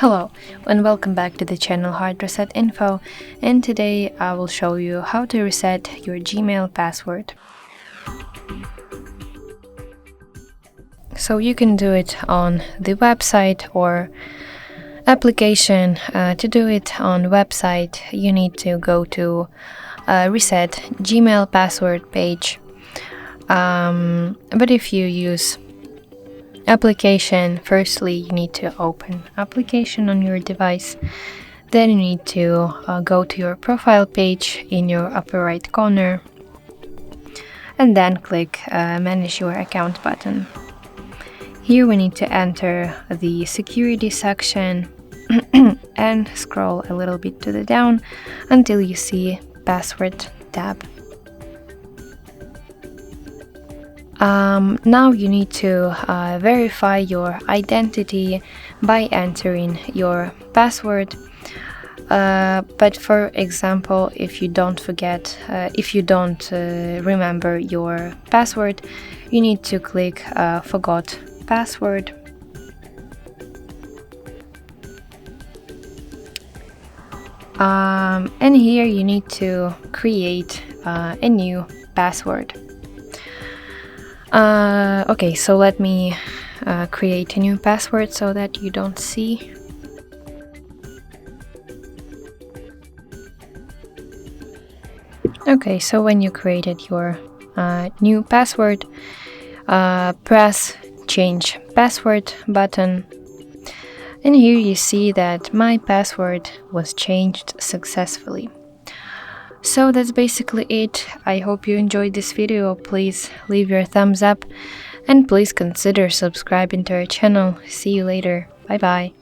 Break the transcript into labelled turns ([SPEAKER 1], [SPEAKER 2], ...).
[SPEAKER 1] Hello and welcome back to the channel HardReset.Info, and today I will show you how to reset your Gmail password. So you can do it on the website or application. To do it on website, you need to go to Reset Gmail Password page. But if you use application, firstly you need to open application on your device. Then you need to go to your profile page in your upper right corner and then click Manage Your Account button. Here we need to enter the security section and scroll a little bit to the down until you see Password tab. Now you need to verify your identity by entering your password. But for example, if you don't remember your password, you need to click Forgot Password. And here you need to create a new password. Okay, so let me create a new password so that you don't see. Okay, so when you created your new password, press Change Password button. And here you see that my password was changed successfully. So that's basically it. I hope you enjoyed this video. Please leave your thumbs up and please consider subscribing to our channel. See you later. Bye bye.